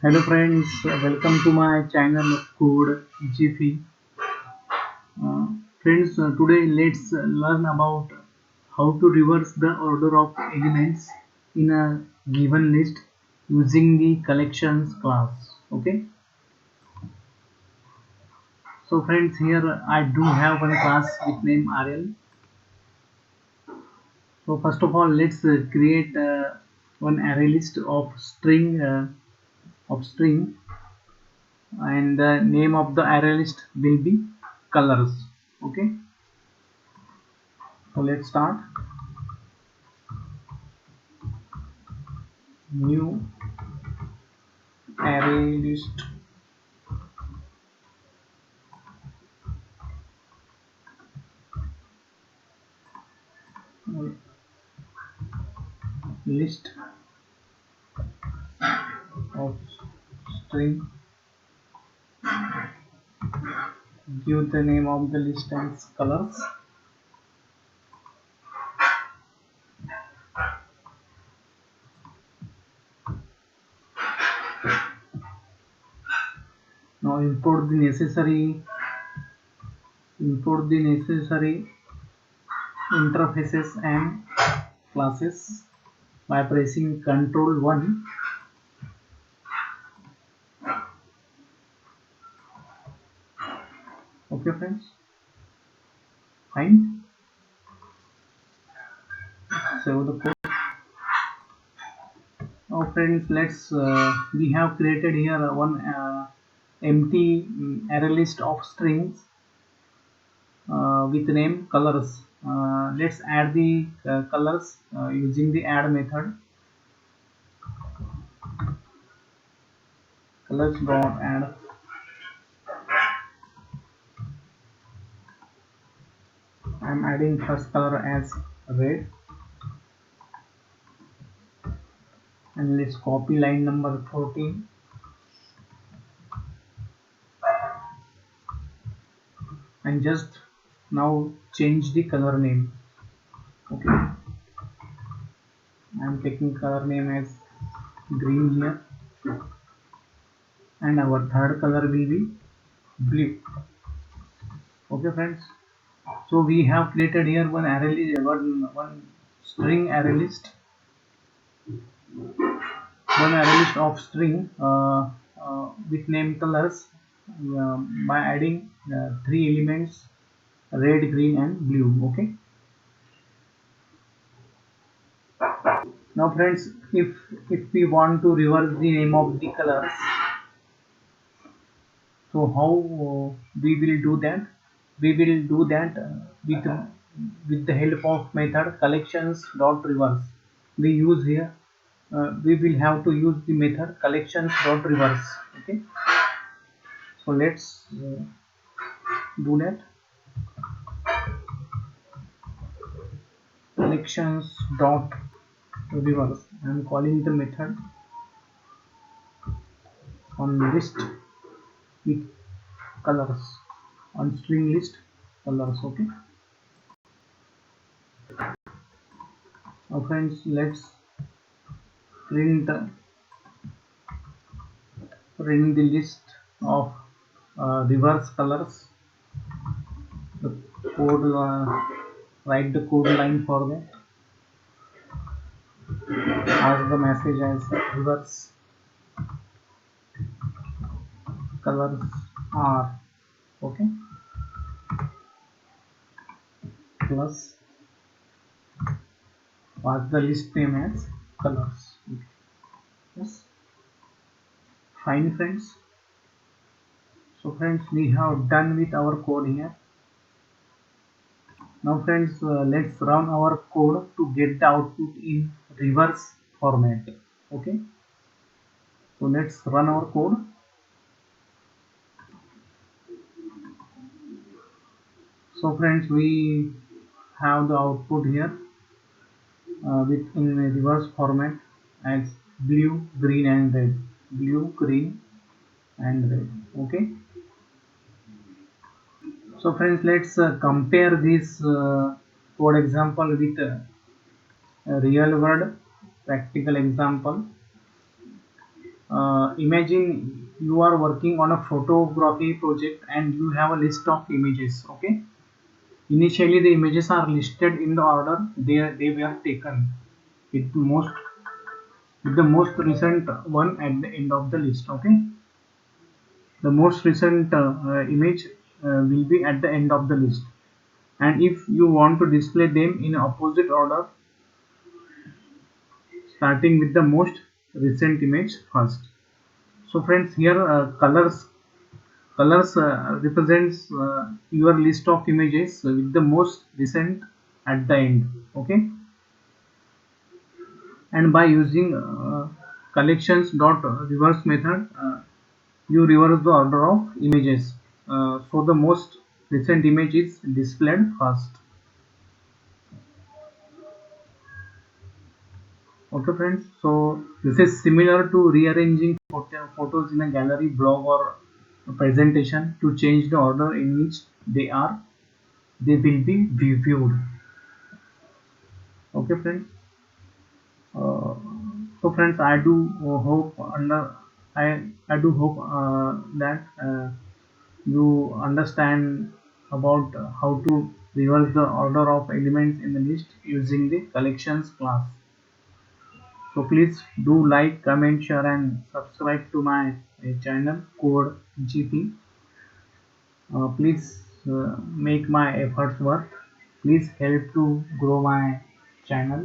Hello friends, welcome to my channel Code GP. Friends, today let's learn about how to reverse the order of elements in a given list using the collections class. Okay, so friends, here I do have one class with name RL. So first of all, let's create one array list of string, and the name of the array list will be colors. Okay, so let's start. New array list of string. Give the name of the list as colors. Now import the necessary interfaces and classes by pressing Ctrl 1. Okay friends, fine. Save the code. Now friends, let's we have created here one empty array list of strings with name colors. Let's add the colors using the add method. Colors dot add. I'm adding first color as red, and let's copy line number 14 and just now change the color name. Okay, I'm taking color name as green here, and our third color will be blue. Okay friends, so we have created here one string array list, one array list of string with name colors by adding three elements, red, green and blue. Okay, now friends, if we want to reverse the name of the colors, so how we will do that? We will do that with the help of method collections.reverse. We use here we will have to use the method collections.reverse. Okay, so let's do that. Collections.reverse. I am calling the method on list with colors, on string list colors. Okay, now friends, let's print the list of reverse colors. The code write the code line for that. Ask the message as reverse colors are. Okay, plus pass the list name as colors. Okay. Yes, fine friends. So friends, we have done with our code here. Now friends, let's run our code to get the output in reverse format. Okay, so let's run our code. So friends, we have the output here with in reverse format as blue, green and red. Blue, green and red. Okay, so friends, let's compare this code example with a real world practical example. Imagine you are working on a photography project and you have a list of images. Okay, initially the images are listed in the order they were taken, with the most recent one at the end of the list. Okay, the most recent image will be at the end of the list, and if you want to display them in opposite order, starting with the most recent image first. So friends, here colors represents your list of images with the most recent at the end. Okay, and by using collections.reverse method, you reverse the order of images, so the most recent image is displayed first. Okay friends, so this is similar to rearranging photos in a gallery, blog, or a presentation to change the order in which they will be viewed. Okay friends, uh, so friends, I do hope that you understand about how to reverse the order of elements in the list using the collections class. So please do like, comment, share, and subscribe to my channel Code GP. Please make my efforts worth. Please help to grow my channel.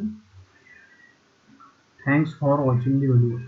Thanks for watching the video.